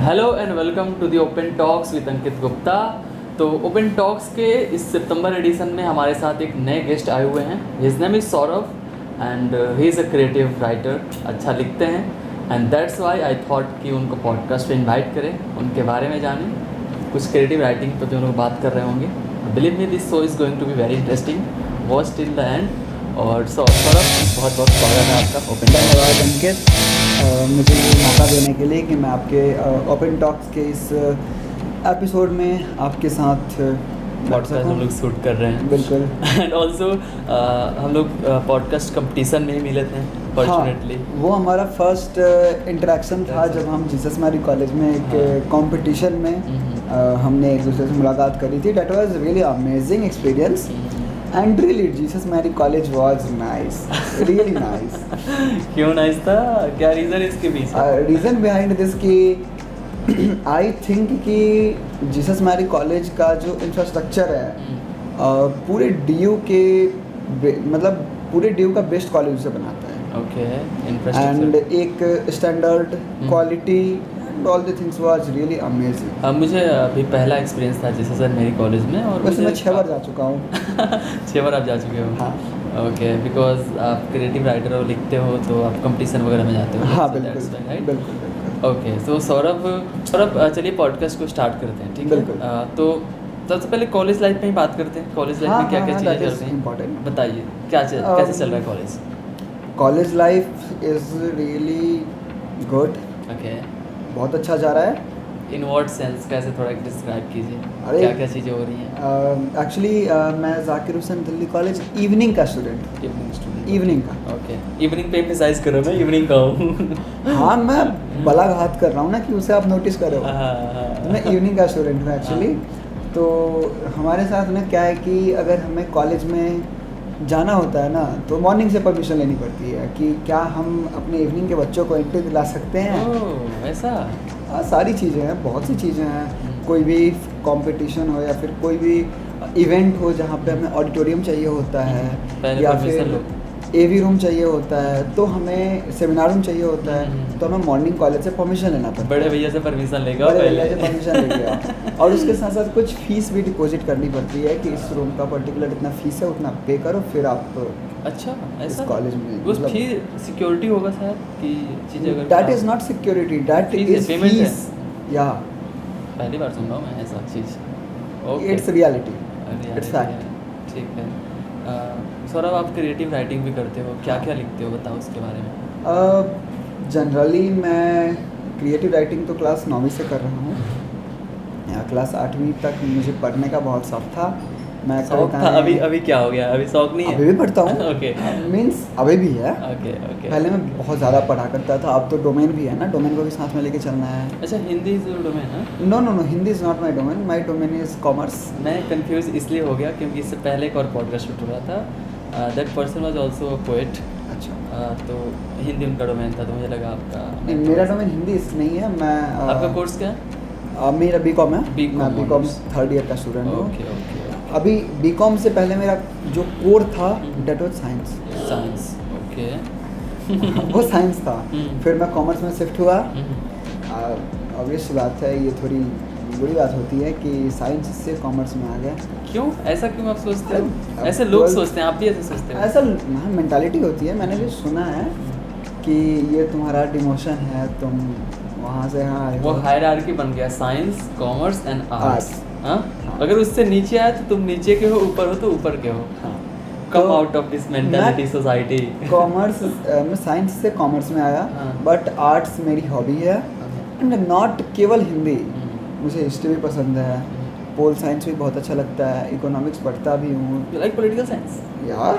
Hello and welcome to the open talks with Ankit Gupta. तो open talks के इस सितंबर addition में हमारे साथ एक नए गेस्ट आए हुए हैं। His name is Saurabh and he is a creative writer, अच्छा लिखते हैं and that's why I thought कि उनको पॉडकास्ट पे इनवाइट करें, उनके बारे में जानें, कुछ क्रिएटिव राइटिंग पर जो लोग बात कर रहे होंगे। Believe me this show is going to be very interesting, watch till the end. और सौरभ बहुत बहुत स्वागत है आपका ओपन। धन्यवाद अंकित, मुझे ये मौका देने के लिए कि मैं आपके ओपन टॉक्स के इस एपिसोड में आपके साथ पॉडकास्ट हम लोग शूट कर रहे हैं। बिल्कुल। एंड ऑल्सो हम लोग पॉडकास्ट कंपटीशन में ही मिले थे फॉर्चुनेटली। हाँ, वो हमारा फर्स्ट इंटरेक्शन था जब हम जीसस मैरी कॉलेज में एक कंपटीशन में हमने एक दूसरे से मुलाकात करी थी। That was really amazing experience and really Jesus Mary college was nice, really nice. क्यों नाइस था, क्या रीज़न है इसके पीछे? रीज़न बिहाइंड दिस कि आई थिंक कि जीसस मैरी कॉलेज का जो इंफ्रास्ट्रक्चर है पूरे डीयू के मतलब पूरे डीयू का बेस्ट कॉलेज से बनाता है। ओके, एंड एक standard quality and all the things was really amazing. मुझे अभी पहला एक्सपीरियंस था जीसस मैरी कॉलेज में, और वैसे मैं 6 बार जा चुका हूँ। 6 बार आप जा चुके हो? हाँ। ओके, बिकॉज आप क्रिएटिव राइटर हो, लिखते हो, तो आप कंपटीशन वगैरह में जाते हो। हाँ बिल्कुल, बिल्कुल। ओके, तो सौरभ चलिए पॉडकास्ट को स्टार्ट करते हैं, ठीक है? बिल्कुल। तो सबसे पहले कॉलेज लाइफ में ही बात करते हैं। कॉलेज लाइफ में क्या क्या चीज़ें चल रही हैं, बताइए। कैसे चल रहा है college? College life is really good. Okay, बहुत अच्छा जा रहा है। इन व्हाट सेंस, कैसे थोड़ा डिस्क्राइब कीजिए, अरे, क्या क्या चीज़ें हो रही हैं? एक्चुअली मैं जाकिर हुसैन दिल्ली कॉलेज इवनिंग का स्टूडेंट। इवनिंग स्टूडेंट, इवनिंग का। ओके। इवनिंग पे एम्फसाइज करो, मैं इवनिंग का हूँ। हाँ, मैं बलाघात कर रहा हूँ ना कि उसे आप नोटिस करो। तो मैं इवनिंग का स्टूडेंट हूँ एक्चुअली। तो हमारे साथ ना क्या है कि अगर हमें कॉलेज में जाना होता है ना तो मॉर्निंग से परमिशन लेनी पड़ती है कि क्या हम अपने इवनिंग के बच्चों को एंट्री दिला सकते हैं। ओह, ऐसा? हाँ, सारी चीज़ें हैं, बहुत सी चीज़ें हैं। कोई भी कंपटीशन हो या फिर कोई भी इवेंट हो जहाँ पे हमें ऑडिटोरियम चाहिए होता है या फिर एवी रूम चाहिए होता है, तो हमें सेमिनार रूम चाहिए होता है, तो हमें मॉर्निंग कॉलेज से परमिशन लेना पड़ता है। बड़े भैया से परमिशन लेगा, बड़े भैया से परमिशन लेके आओ। और उसके साथ साथ कुछ फीस भी डिपॉजिट करनी पड़ती है कि इस रूम का पर्टिकुलर इतना फीस है, उतना पे करो, फिर आप अच्छा ऐसा कॉलेज में उस फिर सिक्योरिटी होगा शायद कि चीज़ें अगर that is not security, that is payment है। फीस। या पहली बार सुन रहा हूँ मैं ऐसा चीज़। Okay, it's reality, it's fact. ठीक है। सौरभ, आप क्रिएटिव राइटिंग भी करते हो, क्या क्या लिखते हो, बताओ उसके बारे में। जनरली मैं क्रिएटिव राइटिंग तो क्लास 9वीं से कर रहा हूँ। या क्लास 8वीं तक मुझे पढ़ने का बहुत शौक था। मैं शौक था, अभी क्या हो गया? अभी शौक नहीं है? अभी भी पढ़ता हूँ। ओके, मीन्स अभी भी है। Okay okay. पहले मैं बहुत ज़्यादा पढ़ा करता था, अब तो डोमेन भी है ना, डोमेन को भी साथ में लेके चलना है। अच्छा, हिंदी इज योर डोमेन है? No no no, Hindi is not my domain, my domain is commerce. मैं कंफ्यूज इसलिए हो गया क्योंकि इससे पहले एक और पॉडकास्ट शूट हो रहा था। That person was also a poet. अच्छा। तो हिंदी उनका डोमेन था, तो मुझे लगा आपका। नहीं, मेरा डोमेन हिंदी नहीं है। मैं आपका कोर्स क्या है? मेरा बीकॉम है। B.Com मैं बीकॉम 3rd ईयर का स्टूडेंट हूँ। Okay okay. अभी बीकॉम से पहले मेरा जो कोर था that was science. Science, okay. वो साइंस था। फिर मैं कॉमर्स में शिफ्ट हुआ। हम्म। ऑब्वियस बात है, ये थोड़ी बुरी बात होती है कि साइंस से कॉमर्स में आ गया। क्यों ऐसा, क्यों आप सोचते हो? अब ऐसे लोग 12th सोचते हैं, आप भी ऐसे सोचते हो? ऐसा मेंटालिटी होती है। मैंने भी सुना है कि ये तुम्हारा डिमोशन है, तुम वहाँ से यहाँ आए वो हो। हायरार्की बन गया, साइंस, कॉमर्स एंड आर्ट्स। हाँ, हाँ। अगर उससे नीचे आए तो तुम नीचे के हो, ऊपर हो तो ऊपर के हो। हाँ। कम तो out of this mentality society. Commerce मैं साइंस से कॉमर्स में आया, हाँ। बट आर्ट्स मेरी हॉबी है। एंड नॉट केवल हिंदी, मुझे हिस्ट्री भी पसंद है, पोल साइंस भी बहुत अच्छा लगता है, इकोनॉमिक्स पढ़ता भी हूँ। You like political science? या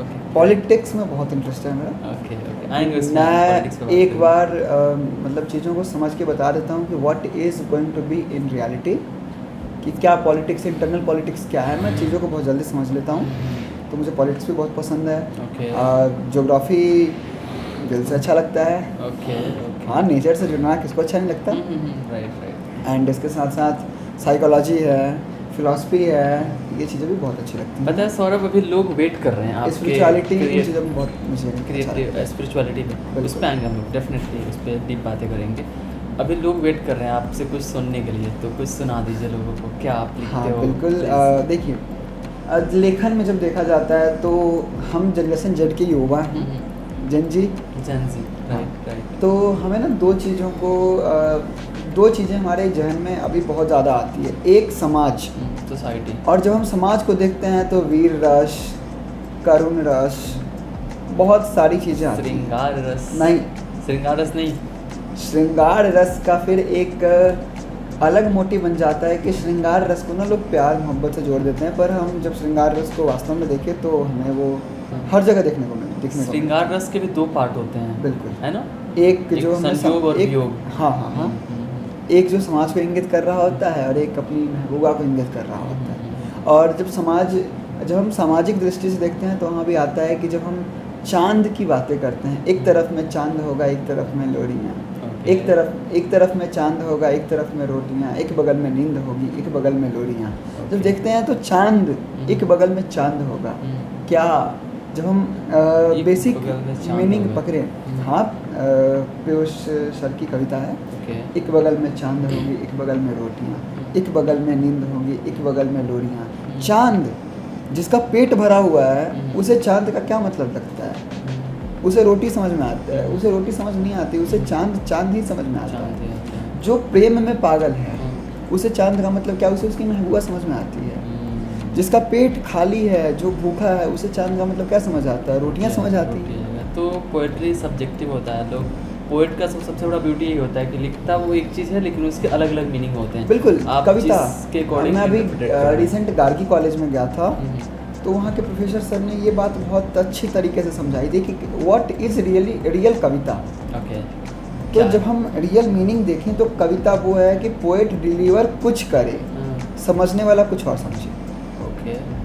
ओके पॉलिटिक्स में बहुत इंटरेस्ट है मेरा। ओके ओके, आएंगे उसमें, politics पे मैं बात एक करेंगे। बार मतलब चीज़ों को समझ के बता देता हूँ कि what is going to be in reality, कि क्या पॉलिटिक्स, इंटरनल पॉलिटिक्स क्या है। मैं चीज़ों को बहुत जल्दी समझ लेता हूँ, तो मुझे पॉलिटिक्स भी बहुत पसंद है। ओके ज्योग्राफी दिल से अच्छा लगता है। Okay okay. हाँ, नेचर से जुड़ना किसको अच्छा नहीं लगता। Right right. एंड इसके साथ साथ साइकोलॉजी है, फिलॉसफी है, ये चीज़ें भी बहुत अच्छी लगती हैं। पता है सौरभ, अभी लोग वेट कर रहे हैं आपके स्पिरिचुअलिटी, इन चीज़ों में बहुत मुझे अच्छा क्रिएटिव लगता है। स्पिरिचुअलिटी पे, उस बिल्कुल। पर आएंगे हम लोग, डेफिनेटली उस पर डीप बातें करेंगे। अभी लोग वेट कर रहे हैं आपसे कुछ सुनने के लिए, तो कुछ सुना दीजिए लोगों को, क्या आप लिखते हाँ हो? बिल्कुल। देखिए, लेखन में जब देखा जाता है तो हम जनरेशन जेड के युवा हैं, जेन जी। Right right. तो हमें ना दो चीज़ें हमारे जहन में अभी बहुत ज़्यादा आती है। एक समाज, सोसाइटी, और जब हम समाज को देखते हैं तो वीर रस, करुण रस, बहुत सारी चीज़ें आती हैं। श्रृंगार रस नहीं, श्रृंगार रस नहीं, श्रृंगार रस का फिर एक अलग मोटिव बन जाता है कि श्रृंगार रस को ना लोग प्यार मोहब्बत से जोड़ देते हैं, पर हम जब श्रृंगार रस को वास्तव में देखें तो हमें वो हर जगह देखने को मिलता। श्रृंगार रस के भी 2 पार्ट होते हैं, बिल्कुल, है ना? एक जो संयोग और वियोग। हाँ हाँ हाँ, एक जो समाज को इंगित कर रहा होता है और एक अपनी महबूबा को इंगित कर रहा होता है। और जब हम सामाजिक दृष्टि से देखते हैं तो वहाँ भी आता है कि जब हम चांद की बातें करते हैं, एक तरफ में चांद होगा, एक तरफ में लोरियाँ, एक तरफ में चांद होगा, एक तरफ में रोटियाँ, एक बगल में नींद होगी, एक बगल में लोरियाँ। जब देखते हैं तो चांद, एक बगल में चांद होगा, क्या जब हम बेसिक मीनिंग पकड़े। हाँ, पीयूष सर की कविता है, एक बगल में चांद होगी, एक बगल में रोटियाँ, एक बगल में नींद होगी, एक बगल में लोरियाँ। चांद जिसका पेट भरा हुआ है उसे चांद का क्या मतलब लगता है? उसे रोटी समझ में आता है, उसे रोटी समझ नहीं आती, उसे चांद ही समझ में आता है। जो प्रेम में पागल है उसे चांद का मतलब क्या, उसे उसकी महबूबा समझ में आती है। जिसका पेट खाली है, जो भूखा है, उसे चांद का मतलब क्या समझ आता है? रोटियां समझ आती हैं। तो पोएट्री सब्जेक्टिव होता है। लोग पोएट का सबसे बड़ा ब्यूटी यही होता है कि लिखता वो एक चीज़ है लेकिन उसके अलग अलग मीनिंग होते हैं। बिल्कुल, कविता के अकॉर्डिंग। मैं अभी रिसेंट गार्गी कॉलेज में गया था, तो वहाँ के प्रोफेसर सर ने ये बात बहुत अच्छी तरीके से समझाई थी कि व्हाट इज़ रियल कविता। तो जब हम रियल मीनिंग देखें तो कविता वो है कि पोएट डिलीवर कुछ करे, समझने वाला कुछ और समझे।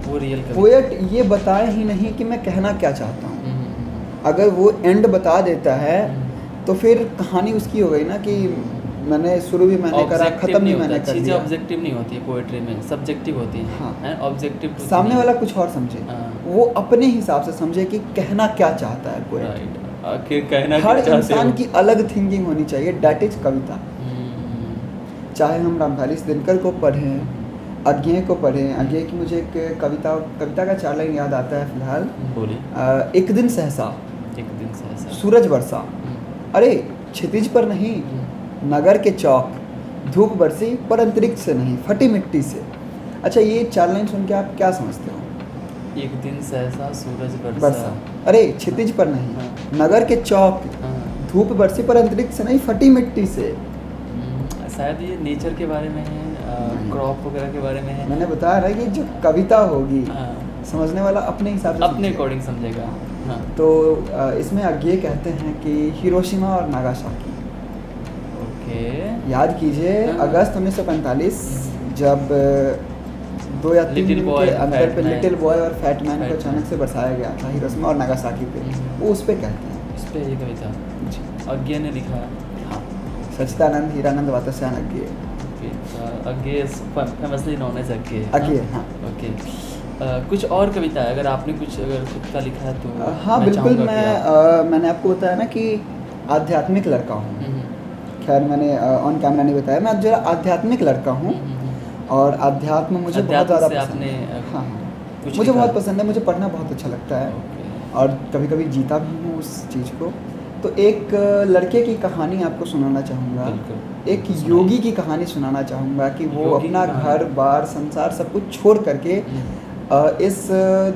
वो रियल पोएट ये बताए ही नहीं कि मैं कहना क्या चाहता हूँ। अगर वो एंड बता देता है तो फिर कहानी उसकी हो गई ना कि मैंने शुरू भी मैंने करा, खत्म भी मैंने कर दिया। ऑब्जेक्टिव नहीं होती है पोएट्री में, सब्जेक्टिव होती है। हाँ, ऑब्जेक्टिव सामने वाला कुछ और समझे, वो अपने हिसाब से समझे कि कहना क्या चाहता है पोएट। हर इंसान की अलग थिंकिंग होनी चाहिए, दैट इज कविता। चाहे हम रामधारी दिनकर को पढ़ें, अज्ञेय को पढ़ें। अज्ञेय की मुझे एक कविता का 4 लाइन याद आता है फिलहाल। बोलिए। एक दिन सहसा सूरज बरसा, अरे क्षितिज पर नहीं, नगर के चौक, धूप बरसी पर अंतरिक्ष से नहीं, फटी मिट्टी से। अच्छा, ये 4 लाइन सुन के आप क्या समझते हो? एक दिन सहसा सूरज बरसा, अरे क्षितिज पर नहीं, नगर के चौक, धूप बरसी पर अंतरिक्ष से नहीं, फटी मिट्टी से। शायद ये नेचर के बारे में है, क्रॉप वगैरह के बारे में है। मैंने बताया ना कि जो कविता होगी समझने वाला अपने हिसाब से, अपने अकॉर्डिंग समझेगा। हाँ। तो इसमें अज्ञेय कहते हैं कि हिरोशिमा और नागासाकी। याद कीजिए, अगस्त 1945 जब 2 या 3 दिन के अंदर पे लिटिल बॉय और फैट मैन को अचानक से बरसाया गया था हिरोशिमा और नागासाकी पे, वो उस पर कहते हैं। इस पर ये कविता अज्ञेय ने लिखा है। हाँ, सच्चिदानंद हीरानंद वात्स्यायन अज्ञेय। अज्ञेय फेमसली नोन एज अज्ञेय। अज्ञेय, हाँ। ओके, कुछ और कविता है अगर आपने कुछ अगर खुद का लिखा है तो? हाँ बिल्कुल, मैंने आपको बताया ना कि आध्यात्मिक लड़का हूँ। खैर मैंने ऑन कैमरा नहीं बताया, मैं जरा आध्यात्मिक लड़का हूँ और अध्यात्म मुझे बहुत ज़्यादा पसंद है। हाँ, मुझे बहुत पसंद है, मुझे पढ़ना बहुत अच्छा लगता है और कभी कभी जीता भी हूँ उस चीज़ को। तो एक लड़के की कहानी आपको सुनाना चाहूँगा, एक योगी की कहानी सुनाना चाहूँगा कि वो अपना घर बार संसार सब कुछ छोड़ करके इस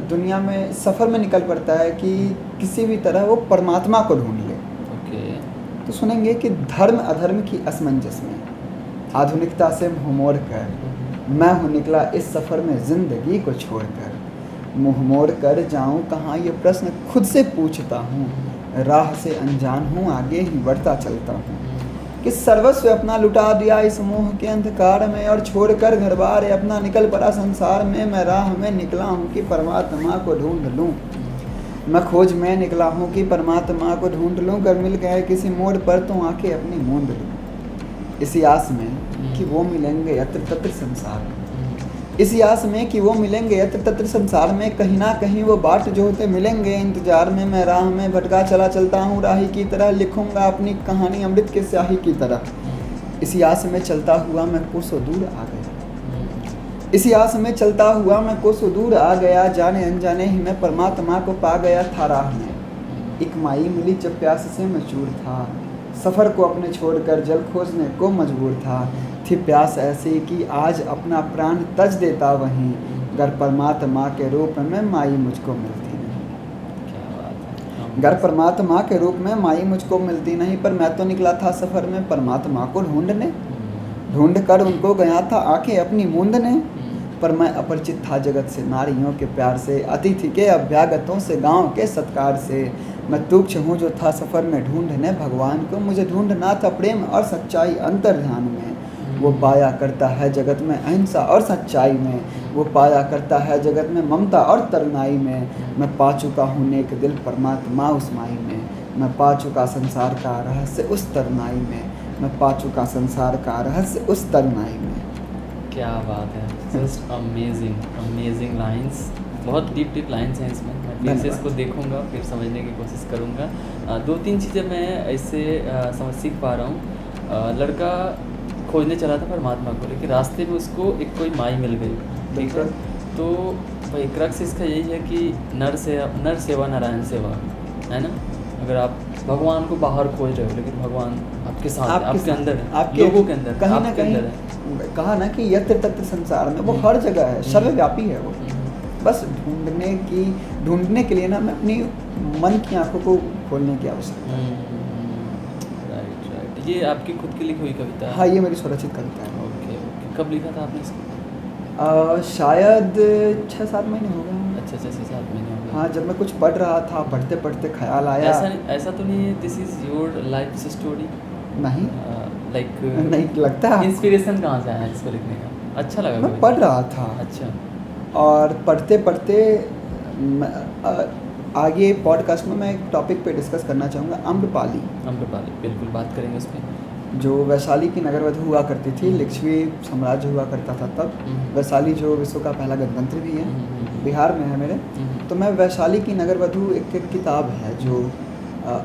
दुनिया में सफ़र में निकल पड़ता है कि किसी भी तरह वो परमात्मा को ढूंढ ले। तो सुनेंगे कि धर्म अधर्म की असमंजस में आधुनिकता से मुँह मोड़ कर मैं हूँ निकला इस सफ़र में ज़िंदगी को छोड़कर। मुँह मोड़ कर जाऊँ कहाँ, ये प्रश्न खुद से पूछता हूँ। राह से अनजान हूँ, आगे ही बढ़ता चलता हूँ कि सर्वस्व अपना लुटा दिया इस मोह के अंधकार में और छोड़कर घर बार अपना निकल पड़ा संसार में। मैं राह में निकला हूँ कि परमात्मा को ढूंढ लूँ, मैं खोज में निकला हूँ कि परमात्मा को ढूंढ लूँ। कर मिल गए किसी मोड़ पर तो आके अपनी मूंद लूँ, इसी आस में कि वो मिलेंगे यत्र तत्र संसार में। इसी आस में कि वो मिलेंगे यत्र तत्र संसार में, कहीं ना कहीं वो बाट जो होते मिलेंगे इंतजार में। मैं राह में भटका चला चलता हूँ राही की तरह, लिखूंगा अपनी कहानी अमृत के स्याही की तरह। इसी आस में चलता हुआ मैं कोसों दूर आ गया। इसी आस में चलता हुआ मैं कोसों दूर आ गया, जाने अनजाने ही मैं परमात्मा को पा गया था राह में। एक माई मिली जब प्यास से मैं चूर था, सफ़र को अपने छोड़कर जल खोजने को मजबूर था। थी प्यास ऐसी कि आज अपना प्राण तज देता वहीं, गर परमात्मा के रूप में माई मुझको मिलती नहीं। गर परमात्मा के रूप में माई मुझको मिलती नहीं, पर मैं तो निकला था सफ़र में परमात्मा को ढूंढने। ढूंढ कर उनको गया था आंखें अपनी मूंदने, पर मैं अपरिचित था जगत से, नारियों के प्यार से, अतिथि के अभ्यागतों से, गांव के सत्कार से। मैं तुच्छ हूँ जो था सफ़र में ढूंढने भगवान को, मुझे ढूंढना था प्रेम और सच्चाई अंतर ध्यान में। वो पाया करता है जगत में अहिंसा और सच्चाई में, वो पाया करता है जगत में ममता और तरुणाई में। मैं पा चुका हूँ नेक दिल परमात्मा उस माई में, मैं पा चुका संसार का रहस्य उस तरुणाई में, मैं पा चुका संसार का रहस्य उस तरुणाई में। क्या बात है, जस्ट अमेजिंग अमेजिंग लाइंस, बहुत डीप लाइंस हैं इसमें। मैं फिर से इसको देखूंगा, फिर समझने की कोशिश करूंगा। 2-3 चीज़ें मैं इससे सीख पा रहा हूँ। लड़का खोजने चला था परमात्मा को, लेकिन रास्ते में उसको एक कोई माई मिल गई, ठीक है। तो भाई क्रक्स इसका यही है कि नर सेवा नारायण सेवा, है ना। अगर आप भगवान को बाहर खोज रहे हो, लेकिन भगवान आपके साथ है, आपके अंदर है, आपके लोगों के अंदर, कहीं ना आपके अंदर है। कहा ना कि यत्र तत्र संसार में, वो हर जगह है, सर्वव्यापी है वो। बस ढूंढने के लिए ना मैं अपनी मन की आंखों को खोलने की आवश्यकता है। राइट। ये आपकी खुद की लिखी हुई कविता है? हाँ, ये मेरी स्वरचित कविता है। ओके। कब लिखा था आपने इसको? शायद 6-7 महीने हो गए। अच्छा, 6-7 महीने हो गए। हाँ, जब मैं कुछ पढ़ रहा था, पढ़ते पढ़ते ख्याल आया। ऐसा तो नहीं है this is your life story? नहीं, लाइक नहीं लगता। इंस्पिरेशन कहाँ से आया इसको लिखने का? अच्छा लगा मैं पढ़ रहा था। अच्छा। और पढ़ते पढ़ते आगे पॉडकास्ट में मैं एक टॉपिक पे डिस्कस करना चाहूँगा, आम्रपाली। बिल्कुल बात करेंगे उस पर। जो वैशाली की नगरवधु हुआ करती थी, लिच्छवी साम्राज्य हुआ करता था तब। वैशाली जो विश्व का पहला गणतंत्र भी है, बिहार में है मेरे। तो मैं वैशाली की नगरवधु एक किताब है जो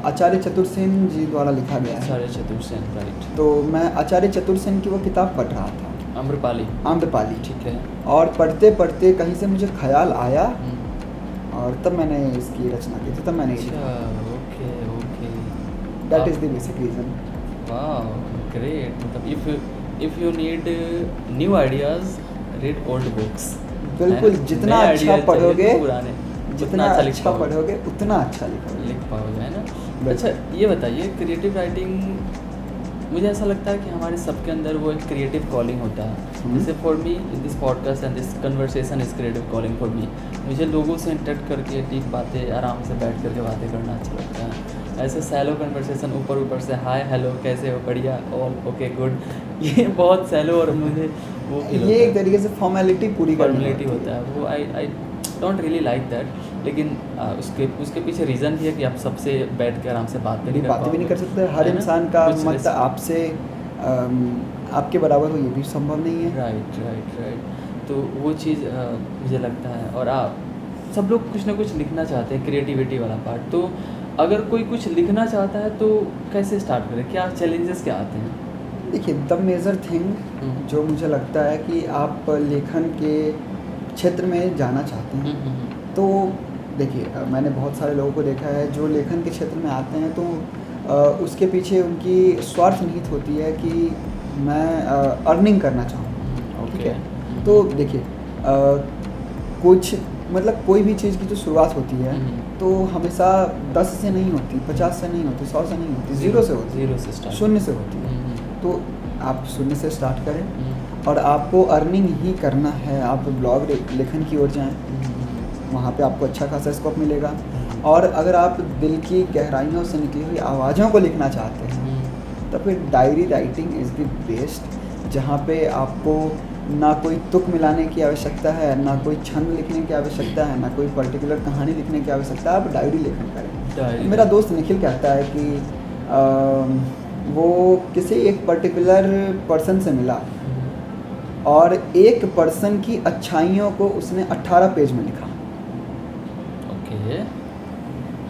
आचार्य चतुर्सेन जी द्वारा लिखा गया है। आचार्य चतुर्सेन, राइट। तो मैं आचार्य चतुर्सेन की वो किताब पढ़ रहा था, आम्रपाली, ठीक है। और पढ़ते पढ़ते कहीं से मुझे ख्याल आया, और तब मैंने इसकी रचना की थी, तब मैंने okay. That is the basic reason. Wow, great. मतलब if you need new ideas, read old books. बिल्कुल, जितना अच्छा पढ़ोगे, जितना अच्छा पढ़ोगे उतना अच्छा लिख पाओगे, है ना। अच्छा, ये बताइए, क्रिएटिव राइटिंग, मुझे ऐसा लगता है कि हमारे सबके अंदर वो एक क्रिएटिव कॉलिंग होता है। जैसे for me in this podcast and this conversation is creative calling for me. मुझे लोगों से इंटरेक्ट करके डीप बातें, आराम से बैठ करके बातें करना अच्छा लगता है। ऐसे सैलो कन्वर्सेशन, ऊपर से हाय हेलो कैसे हो, बढ़िया, ऑल ओके गुड, ये बहुत सैलो और मुझे वो ये एक तरीके से फॉर्मेलिटी होता है वो। I don't really like that. लेकिन उसके पीछे रीज़न भी है कि आप सबसे बैठ के आराम से बात भी नहीं कर सकते। हर इंसान का मत आपसे आपके बराबर हो, ये भी संभव नहीं है। राइट। तो वो चीज़ मुझे लगता है। और आप सब लोग कुछ ना कुछ लिखना चाहते हैं, क्रिएटिविटी वाला पार्ट। तो अगर कोई कुछ लिखना चाहता है तो कैसे स्टार्ट करें, क्या चैलेंजेस क्या आते हैं? देखिए, द मेजर थिंग जो मुझे लगता है कि आप लेखन के क्षेत्र में जाना चाहते हैं, तो देखिए, मैंने बहुत सारे लोगों को देखा है जो लेखन के क्षेत्र में आते हैं, तो उसके पीछे उनकी स्वार्थ निहित होती है कि मैं अर्निंग करना चाहूँ, ठीक है। तो देखिए, कुछ मतलब कोई भी चीज़ की जो शुरुआत होती है तो हमेशा 10 से नहीं होती, 50 से नहीं होती, 100 से नहीं होती, 0 से होती है, शून्य से होती है। तो आप शून्य से स्टार्ट करें, और आपको अर्निंग ही करना है। आप ब्लॉग लेखन की ओर जाएं, वहाँ पे आपको अच्छा खासा स्कोप मिलेगा। और अगर आप दिल की गहराइयों से निकली हुई आवाज़ों को लिखना चाहते हैं, तो फिर diary writing is the best, जहाँ पे आपको ना कोई तुक मिलाने की आवश्यकता है, ना कोई छंद लिखने की आवश्यकता है, ना कोई पर्टिकुलर कहानी लिखने की आवश्यकता है। आप डायरी लेखन करें। मेरा दोस्त निखिल कहता है कि वो किसी एक पर्टिकुलर पर्सन से मिला और एक पर्सन की अच्छाइयों को उसने 18 पेज में लिखा। ओके।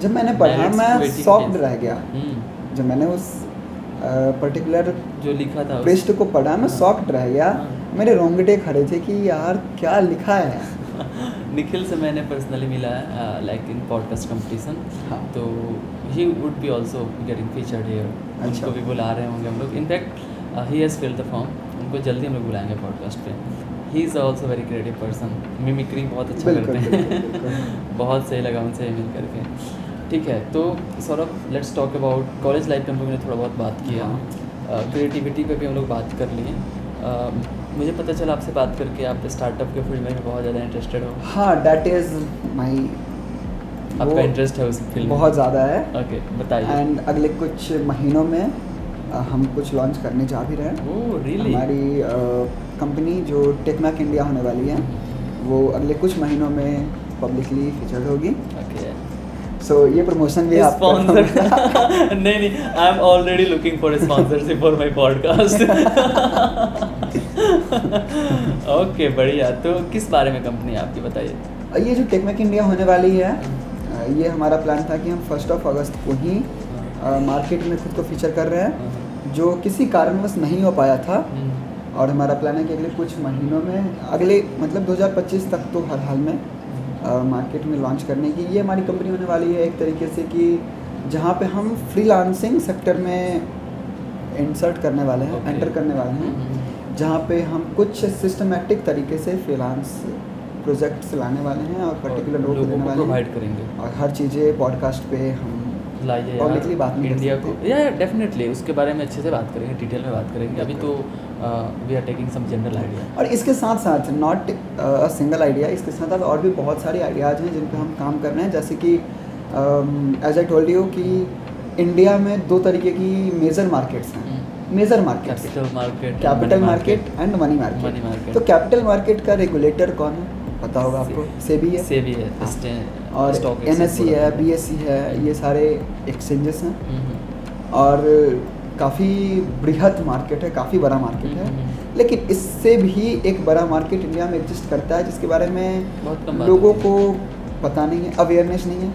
जब मैंने पढ़ा, मैं शॉक्ड रह गया। जब मैंने उस पर्टिकुलर जो लिखा था पृष्ठ को पढ़ा, मैं शॉक्ड रह गया। मेरे रोंगटे खड़े थे कि यार क्या लिखा है। निखिल से मैंने पर्सनली मिला है लाइक इन पॉडकास्ट कंपटीशन। हाँ। तो he would be also getting featured here. अच्छा। उनको भी बुला रहे होंगे हम लोग। In fact he has filled the form, उनको जल्दी हम लोग बुलाएंगे पॉडकास्ट पे। He is also very creative person, mimicry बहुत अच्छा करते हैं। बहुत सही लगा उनसे मिल करके। ठीक है, तो Saurabh let's talk about college life पे हम लोगों ने थोड़ा बहुत बात किया। क्रिएटिविटी पे भी हम लोग बात कर लिए। मुझे पता चला आपसे बात करके आप स्टार्टअप के फील्ड में बहुत ज़्यादा इंटरेस्टेड हो। हाँ, दैट इज़ माई, आपका इंटरेस्ट है उस फील्ड में बहुत ज़्यादा है। ओके, बताइए। एंड अगले कुछ महीनों में हम कुछ लॉन्च करने जा भी रहे हैं। Oh really? हमारी कंपनी जो टेकमैक इंडिया होने वाली है वो अगले कुछ महीनों में पब्लिकली फीचर्ड होगी। ओके, सो ये प्रमोशन भी आप स्पॉन्सर नहीं, I am already looking for sponsorship for my podcast. Okay, बढ़िया। तो किस बारे में कंपनी है आपकी, बताइए। ये जो टेकमैक इंडिया होने वाली है, ये हमारा प्लान था कि हम 1 अगस्त को ही मार्केट में खुद को फीचर कर रहे हैं, जो किसी कारणवश नहीं हो पाया था। और हमारा प्लान है कि अगले कुछ महीनों में, अगले मतलब 2025 तक तो हर हाल में मार्केट में लॉन्च करने की ये हमारी कंपनी होने वाली है। एक तरीके से कि जहाँ पे हम फ्रीलांसिंग सेक्टर में इंसर्ट करने वाले हैं, एंटर करने वाले हैं, जहाँ पे हम कुछ सिस्टमेटिक तरीके से फ्रीलांस प्रोजेक्ट्स लाने वाले हैं और पर्टिकुलर लोगों को देने वाले प्रोवाइड करेंगे। और हर चीज़ें पॉडकास्ट पे हम लाइए पब्लिकली बात नहीं इंडिया कर को। सकते। या डेफिनेटली उसके बारे में अच्छे से बात करेंगे, डिटेल में बात करेंगे। अभी तो we are taking some general idea. और इसके साथ साथ नॉट अ सिंगल आइडिया, इसके साथ साथ और भी बहुत सारे आइडियाज़ हैं जिन पे हम काम कर रहे हैं। जैसे कि एज आई टोल्ड यू कि इंडिया में 2 तरीके की मेजर मार्केट्स हैं। Major markets, capital market and money market. तो कैपिटल मार्केट का रेगुलेटर कौन है पता होगा आपको? सेबी है। सेबी है। और NSE है, BSE है, ये सारे एक्सचेंजेस हैं। और काफ़ी बृहद मार्केट है, काफ़ी बड़ा मार्केट है। लेकिन इससे भी एक बड़ा मार्केट इंडिया में एग्जिस्ट करता है जिसके बारे में बहुत कम लोगों को पता नहीं है, अवेयरनेस नहीं है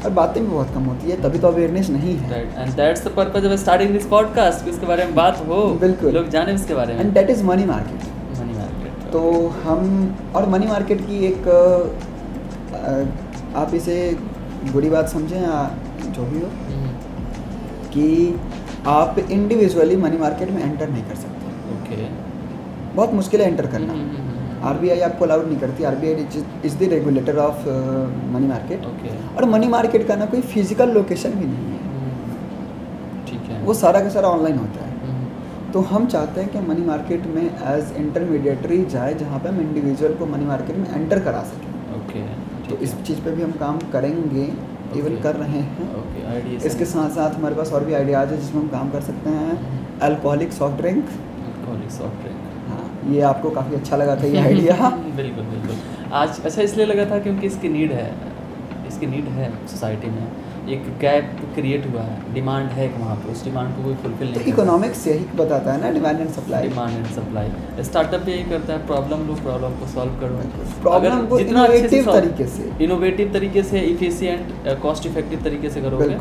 और बातें भी बहुत कम होती है, तभी तो अवेयरनेस नहीं है। And that's the purpose of starting this podcast, इसके बारे में बात हो, बिल्कुल, लोग जाने इसके बारे में। And that is money market. तो हम और मनी मार्केट की एक आप इसे बुरी बात समझें या जो भी हो, कि आप इंडिविजुअली मनी मार्केट में एंटर नहीं कर सकते। ओके, बहुत मुश्किल है एंटर करना। RBI आपको अलाउड नहीं करती। RBI is the regulator of money market. और मनी मार्केट का ना कोई फिजिकल लोकेशन भी नहीं है। ठीक है, वो सारा का सारा ऑनलाइन होता है। तो हम चाहते हैं कि मनी मार्केट में एज इंटरमीडिएटरी जाए, जहाँ पे हम इंडिविजुअल को मनी मार्केट में एंटर करा सकें। ओके, तो इस चीज़ पे भी हम काम करेंगे, इवन कर रहे हैं। इसके साथ साथ हमारे पास और भी आइडियाज़ है जिसमें हम काम कर सकते हैं। Alcoholic soft drink. हाँ, ये आपको काफ़ी अच्छा लगा था ये आइडिया। बिल्कुल बिल्कुल। आज अच्छा इसलिए लगा था क्योंकि इसकी नीड है सोसाइटी में। एक गैप क्रिएट हुआ है, डिमांड है वहाँ पे, उस डिमांड को कोई फुलफिल नहीं। तो इकोनॉमिक्स यही बताता है ना, डिमांड एंड सप्लाई। स्टार्टअप यही करता है, प्रॉब्लम को सॉल्व करो। प्रॉब्लम को इनोवेटिव तरीके से, इफिशिएंट, कॉस्ट इफेक्टिव तरीके से करोगे,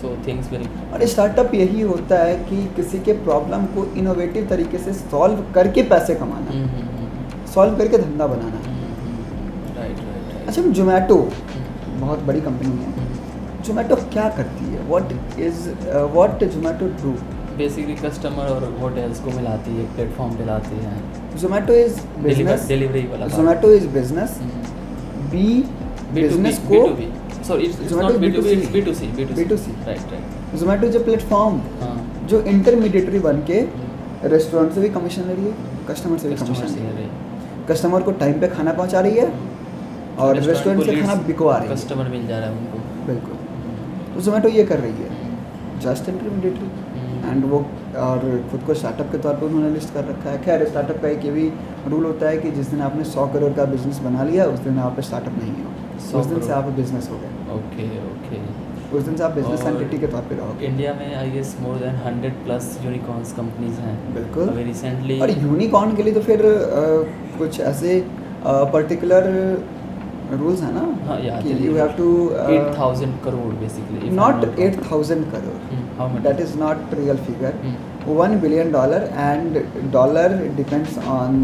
सो थिंग्स विल। और स्टार्टअप यही होता है कि किसी के प्रॉब्लम को इनोवेटिव तरीके से सॉल्व करके पैसे कमाना, सॉल्व करके धंधा बनाना। राइट। अच्छा, जोमेटो बहुत बड़ी कंपनी है। जोमेटो क्या करती है? What Zomato do? Basically customer और होटल्स को मिलाती है, प्लेटफॉर्म पे लाती है। जोमेटो इज बिजनेस, डिलीवरी वाला। जोमेटो इज बिजनेस, बिजनेस को, sorry it's not B2B, it's B2C। Right. Zomato is a platform जो इंटरमीडिएटरी बन के रेस्टोरेंट से भी कमीशन ले रही है, कस्टमर से भी कमीशन ले रही है, कस्टमर को टाइम पे खाना पहुंचा रही है और रेस्टोरेंट से खाना बिकवा रही है, कस्टमर मिल जा रहा है उनको। बिल्कुल। तो जोमेटो ये कर रही है, जस्ट इंटरमीडिएटरी। एंड वो और खुद को स्टार्टअप के तौर पे उन्होंने लिस्ट कर रखा है। खैर, स्टार्टअप का एक ये भी रूल होता है कि जिस दिन आपने 100 करोड़ का बिजनेस बना लिया उस दिन आप स्टार्टअप नहीं हो, उस दिन से आप बिजनेस हो गए। ओके, उस दिन से आप बिजनेस एंटिटी के तौर पे रहोगे। इंडिया में I guess more than 100+ unicorns companies हैं। बिल्कुल। अभी रिसेंटली और यूनिकॉर्न के लिए तो फिर कुछ ऐसे पर्टिकुलर रूल्स है ना हाँ, yeah, कि Delhi you have to 8,000 crore basically. not 8,000 crore. How much? That is not real figure. $1 billion and dollar depends on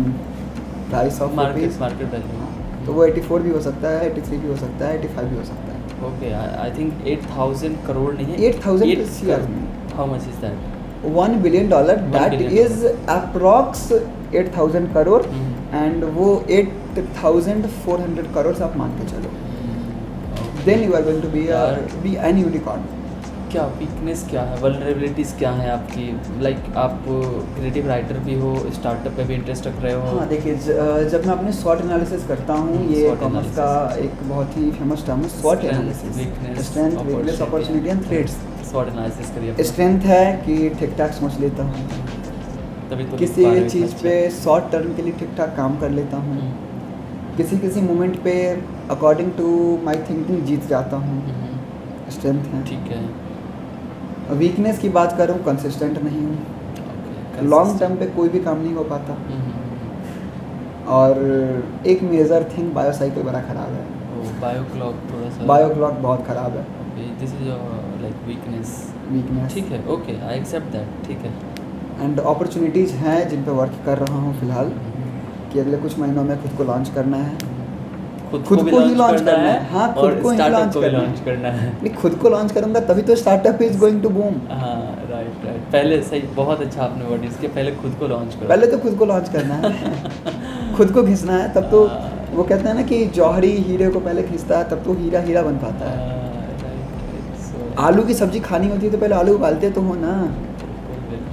price of rupees. Market value. तो वो 84 भी हो सकता है, 83 भी हो सकता है, 85 भी हो सकता है. Okay, I think 8,000 crore नहीं है. 8,000 is CR में. How much is that? $1 billion. That billion is approx 8,000 crore and वो 8,400 crores आप मान के चलो. Then you are going to be an unicorn. क्या वीकनेस क्या है, वल्नरेबिलिटीज़ क्या है आपकी? लाइक आप क्रिएटिव राइटर भी हो, स्टार्टअप पे भी इंटरेस्ट रख रहे हो. हाँ देखिए, जब मैं अपने SWOT एनालिसिस करता हूँ, ये SWOT कॉमर्स का एक बहुत ही फेमस टर्म है SWOT analysis. Strength, weakness, opportunity and threats. SWOT analysis करिए. स्ट्रेंथ है कि ठीक ठाक समझ लेता हूँ, तभी तो किसी चीज़ पे शॉर्ट टर्म के लिए ठीक ठाक काम कर लेता हूँ, किसी मोमेंट पे अकॉर्डिंग टू माय थिंकिंग जीत जाता हूँ. स्ट्रेंथ है. ठीक है. वीकनेस की बात करूँ, कंसिस्टेंट नहीं हूँ, लॉन्ग टर्म पे कोई भी काम नहीं हो पाता. और एक मेजर थिंग बायोसाइकिल बड़ा ख़राब है. बायो क्लॉक थोड़ा सा. बायो क्लॉक बहुत ख़राब है. This is like weakness. ठीक है. Okay, I accept that. ठीक है. एंड अपॉर्चुनिटीज़ हैं जिन पे वर्क कर रहा हूँ फ़िलहाल, कि अगले कुछ महीनों में खुद को लॉन्च करना है. खुद को ही लॉन्च करना है. हाँ, खुद को ही लॉन्च करना है. नहीं, खुद को लॉन्च करूँगा तभी तो startup is going to boom. हाँ, राइट. पहले सही, बहुत अच्छा आपने वर्ड इसके पहले खुद को लॉन्च करो. पहले तो खुद को लॉन्च करना है. खुद को घिसना है, तब तो वो कहते हैं ना कि जौहरी हीरे को पहले खींचता है, तब तो हीरा बन पाता है. आलू की सब्जी खानी होती है तो पहले आलू उबालते तो हो ना,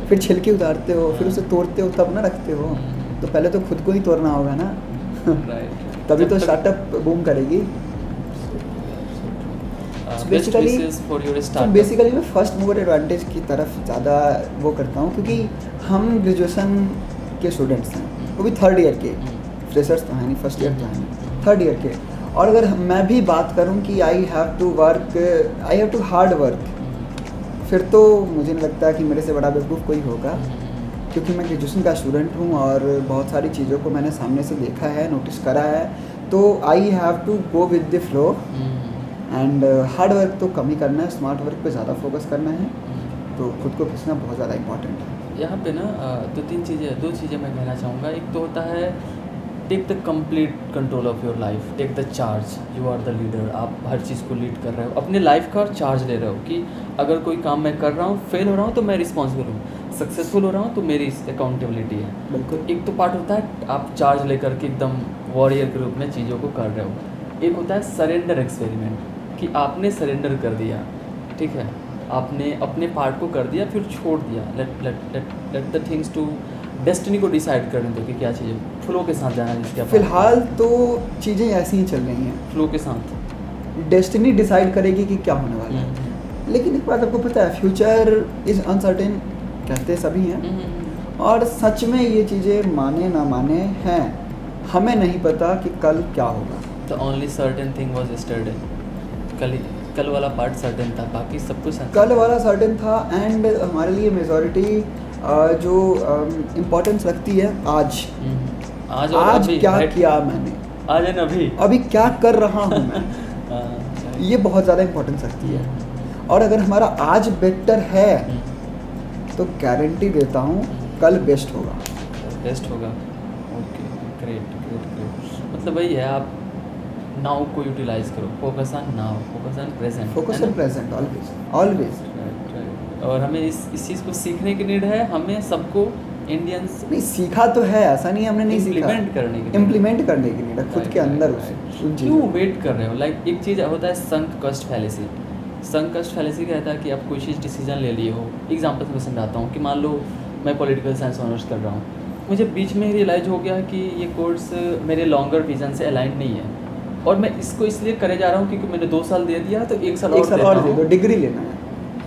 फिर छिलके उतारते हो, फिर उसे तोड़ते हो, तब ना रखते हो. तो पहले तो खुद को ही तोड़ना होगा ना. तभी तो स्टार्टअप बूम करेगी. बेसिकली मैं फर्स्ट मूवर एडवांटेज की तरफ ज़्यादा वो करता हूँ, क्योंकि हम ग्रेजुएशन के स्टूडेंट्स हैं, वो भी थर्ड ईयर के. फ्रेशर्स तो हैं नहीं, फर्स्ट ईयर तो हैं नहीं, थर्ड ईयर के. और अगर मैं भी बात करूँ कि I have to hard work, फिर तो मुझे नहीं लगता कि मेरे से बड़ा बेवकूफ़ कोई होगा, क्योंकि मैं ग्रेजुएशन का स्टूडेंट हूँ और बहुत सारी चीज़ों को मैंने सामने से देखा है, नोटिस करा है. तो I have to go with the flow. And hard work तो कम ही करना है, स्मार्ट वर्क पे ज़्यादा फोकस करना है. तो खुद को खींचना बहुत ज़्यादा इंपॉर्टेंट है. यहाँ पे ना दो चीज़ें मैं कहना चाहूँगा. एक तो होता है take the complete control of your life, take the charge. You are the leader. आप हर चीज़ को लीड कर रहे हो, अपने लाइफ का चार्ज ले रहे हो कि अगर कोई काम मैं कर रहा हूँ, फेल हो रहा हूँ तो मैं रिस्पॉन्सिबल हूँ, सक्सेसफुल हो रहा हूँ तो मेरी अकाउंटेबिलिटी है. बिल्कुल. एक तो पार्ट होता है आप चार्ज लेकर के एकदम वॉरियर के रूप में चीज़ों को कर रहे हो. एक होता है सरेंडर एक्सपेरिमेंट, कि आपने सरेंडर कर दिया. ठीक है, आपने अपने पार्ट को कर दिया, फिर छोड़ दिया. Let the things to destiny को डिसाइड करने दो कि क्या चीज़ें. फ्लो के साथ जाना जिसके. फिलहाल तो चीज़ें ऐसी ही चल रही हैं, फ्लो के साथ. डेस्टिनी डिसाइड करेगी कि क्या होने वाला है. लेकिन एक बात आपको पता है, फ्यूचर इज़ अनसर्टेन कहते सभी हैं, और सच में ये चीज़ें माने ना माने हैं, हमें नहीं पता कि कल क्या होगा. The only certain thing was yesterday. कल वाला पार्ट सर्टेन था, बाकी सब कुछ कल वाला सर्टेन था. एंड हमारे लिए मेजॉरिटी जो इम्पोर्टेंस रखती है आज क्या किया मैंने, आज है ना, अभी क्या कर रहा हूँ मैं, ये बहुत ज़्यादा इम्पोर्टेंस रखती है. और अगर हमारा आज बेटर है तो गारंटी देता हूँ कल बेस्ट होगा. Okay, great. मतलब वही है, आप नाउ को यूटिलाइज करो. Focus on now, focus on present. Always. और हमें इस चीज़ को सीखने की नीड है. हमें सबको इंडियंस नहीं सीखा तो है, ऐसा नहीं हमने नहीं सीखा, इम्प्लीमेंट करने की नीड है खुद के अंदर. क्यों वेट कर रहे हो? लाइक एक चीज़ होता है संक कस्ट फैलेसी. संक कस्ट फैलेसी कहता है कि आप कोई चीज़ डिसीजन ले लिए हो. एग्जाम्पल से मैं समझाता हूँ कि मान लो मैं पॉलिटिकल साइंस ऑनर्स कर रहा हूँ, मुझे बीच में रियलाइज़ हो गया कि ये कोर्स मेरे लॉन्गर विजन से अलाइन नहीं है, और मैं इसको इसलिए करे जा रहा हूँ क्योंकि मैंने 2 साल दे दिया तो 1 साल और दे दो, डिग्री लेना है.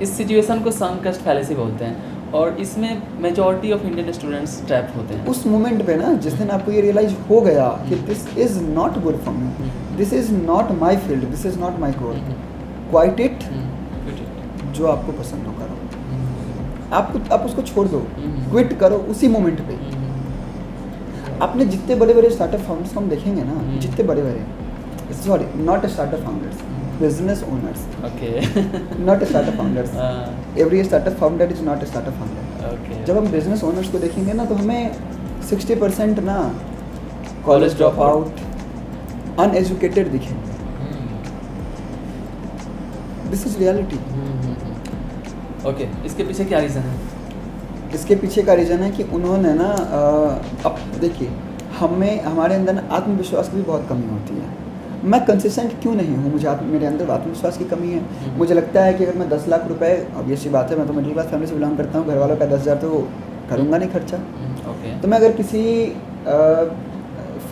इस सिचुएशन को संक कस्ट फैलेसी बोलते हैं, और इसमें majority of Indian students trap होते हैं. उस मोमेंट पे ना, जिस दिन आपको ये रियलाइज हो गया कि this is not good for me, this is not my field, this is not my goal, quite it. जो आपको पसंद हो करो, आप उसको छोड़ दो, क्विट करो उसी मोमेंट पे. आपने जितने बड़े बड़े स्टार्टअप फाउंडर्स को हम देखेंगे ना, जितने बड़े बड़े, sorry, not a startup founders, business owners, okay not a startup founders. Every startup founder is not a startup founder. Okay जब हम बिजनेस ओनर्स को देखेंगे ना तो हमें 60% ना कॉलेज ड्रॉप आउट, अनएजुकेटेड दिखेंगे. This is reality. ओके, इसके पीछे क्या रीज़न है? इसके पीछे का रीज़न है कि उन्होंने ना अब देखिए, हमारे अंदर ना आत्मविश्वास की भी बहुत कमी होती है. मैं कंसिस्टेंट क्यों नहीं हूँ? मेरे अंदर आत्मविश्वास की कमी है. मुझे लगता है कि अगर मैं 10 लाख रुपए, अब ये सी बात है, मैं तो मिडिल क्लास फैमिली से बिलोंग करता हूँ, घर वालों का 10,000 तो करूँगा नहीं खर्चा. ओके. तो मैं अगर किसी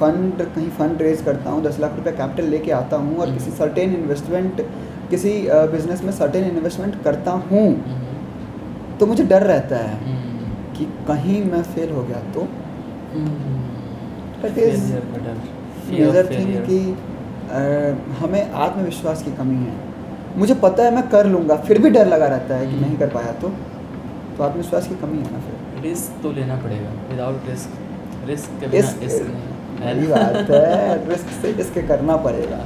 कहीं फंड रेज करता हूँ, 10 लाख रुपए कैपिटल लेके आता हूँ और किसी सर्टेन इन्वेस्टमेंट, किसी बिजनेस में सर्टेन इन्वेस्टमेंट करता हूँ, तो मुझे डर रहता है कि कहीं मैं फेल हो गया तो. दैट इज मेजर थिंग कि हमें आत्मविश्वास की कमी है. मुझे पता है मैं कर लूँगा, फिर भी डर लगा रहता है कि नहीं कर पाया तो आत्मविश्वास की कमी है ना. फिर रिस्क तो लेना पड़ेगा. विदाउट रिस्क के बिना इश्क नहीं है. यही बात है, रिस्क से इसके करना पड़ेगा,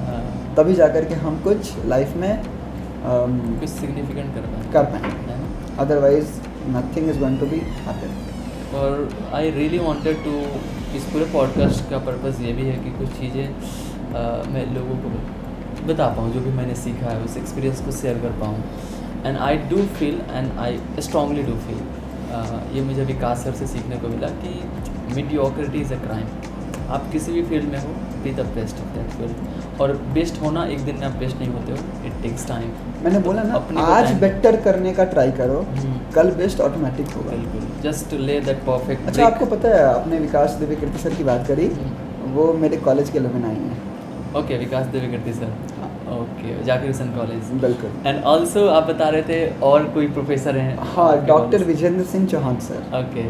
तभी जाकर के हम कुछ लाइफ में कुछ सिग्निफिकेंट कर पाएंगे. Otherwise nothing is going to be happen. और आई रियली वांटेड टू, इस पूरे पॉडकास्ट का पर्पस ये भी है कि कुछ चीज़ें मैं लोगों को बता पाऊँ, जो भी मैंने सीखा है उस एक्सपीरियंस को शेयर कर पाऊँ. And I do feel, and I strongly do feel, ये मुझे विकास सर से सीखने को मिला कि मीडियोक्रिटी इज़ अ क्राइम. आप किसी भी फील्ड में हो, be the best of that field. और बेस्ट होना, एक दिन में आप बेस्ट नहीं होते हो, इट टेक्स टाइम. मैंने बोला ना, आज बेटर करने का ट्राई करो, कल बेस्ट ऑटोमेटिक होगा. बिल्कुल, जस्ट ले दैट परफेक्ट. अच्छा, आपको पता है, आपने विकास देवीकीर्ति सर की बात करी, वो मेरे कॉलेज के अलुमनाई हैं. Okay, Vikas Devikirti sir. Okay, Zakir Hussain college. बिल्कुल. एंड ऑल्सो आप बता रहे थे और कोई प्रोफेसर हैं? हाँ, doctor Vijendra Singh Chauhan sir. Okay.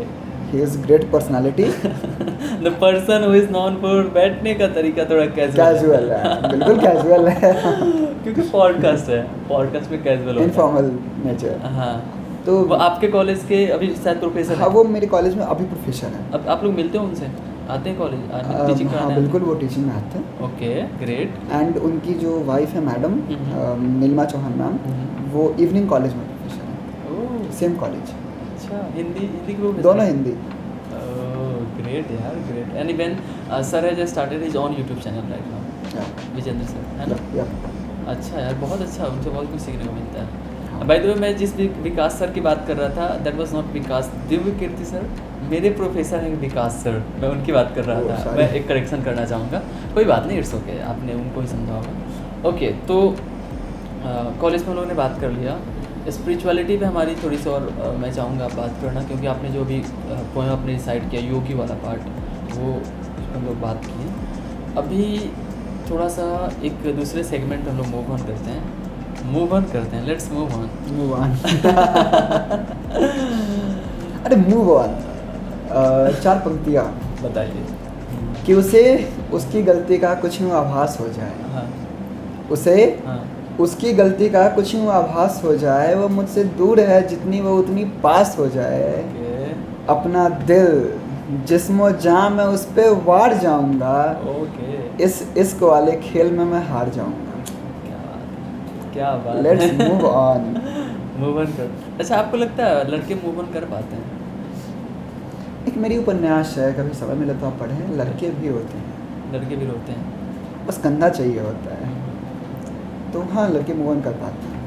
He is great personality. The person who is known for बैठने का तरीका थोड़ा कैजुअल है. बिल्कुल कैजुअल है. क्योंकि पॉडकास्ट है, पॉडकास्ट में कैजुअल, इनफॉर्मल नेचर. हाँ. तो वो आपके कॉलेज के अभी शायद प्रोफेसर? हाँ, वो मेरे कॉलेज में अभी प्रोफेसर हैं. अब आप लोग मिलते हो उनसे? आते हैं कॉलेज टीचिंग कराने? हाँ बिल्कुल, वो टीचिंग में आते हैं. Okay, great. एंड उनकी जो वाइफ है मैडम नीलिमा चौहान मैम, वो इवनिंग कॉलेज में प्रोफेसर हैं. Same college. अच्छा, हिंदी की प्रोफेसर? दोनों हिंदी. ग्रेट यार, great. And even sir has started his on YouTube channel right now, Vijendra sir, है ना? अच्छा यार, बहुत अच्छा, उनसे बहुत कुछ सीखने को मिलता है. बाय द वे, मैं जिस विकास सर की बात कर रहा था, that was not Vikas Devikirti sir. मेरे प्रोफेसर हैं विकास सर, मैं उनकी बात कर रहा था. मैं एक करेक्शन करना चाहूँगा. कोई बात नहीं, इट्स ओके, आपने उनको ही समझा होगा. ओके, तो कॉलेज में हम लोगों ने बात कर लिया. स्पिरिचुअलिटी पे हमारी थोड़ी सी और मैं चाहूँगा आप बात करना, क्योंकि आपने जो भी पोएम अपने डिसाइड किया, योगी वाला पार्ट, वो हम लोग बात किए. अभी थोड़ा सा एक दूसरे सेगमेंट हम लोग मूव ऑन करते हैं. Let's move on. अरे मूव ऑन, 4 पंक्तियाँ बताइए. कि उसे उसकी गलती का कुछ यूँ आभास हो जाए. हाँ. उसे उसकी गलती का कुछ यूँ आभास हो जाए, वो मुझसे दूर है जितनी वो उतनी पास हो जाए. अपना दिल जिस्मो जान मैं उस पे वार जाऊंगा. इस इश्क वाले खेल में मैं हार जाऊंगा. क्या बात. Let's move on. Move on कर. अच्छा, आपको लगता है लड़के मूव ऑन कर पाते हैं? एक मेरी उपन्यास है, कभी समय मिले तो आप पढ़ें. लड़के भी होते हैं. लड़के भी रोते हैं, बस कंधा चाहिए होता है. तो हाँ, लड़के मूव ऑन कर पाते हैं.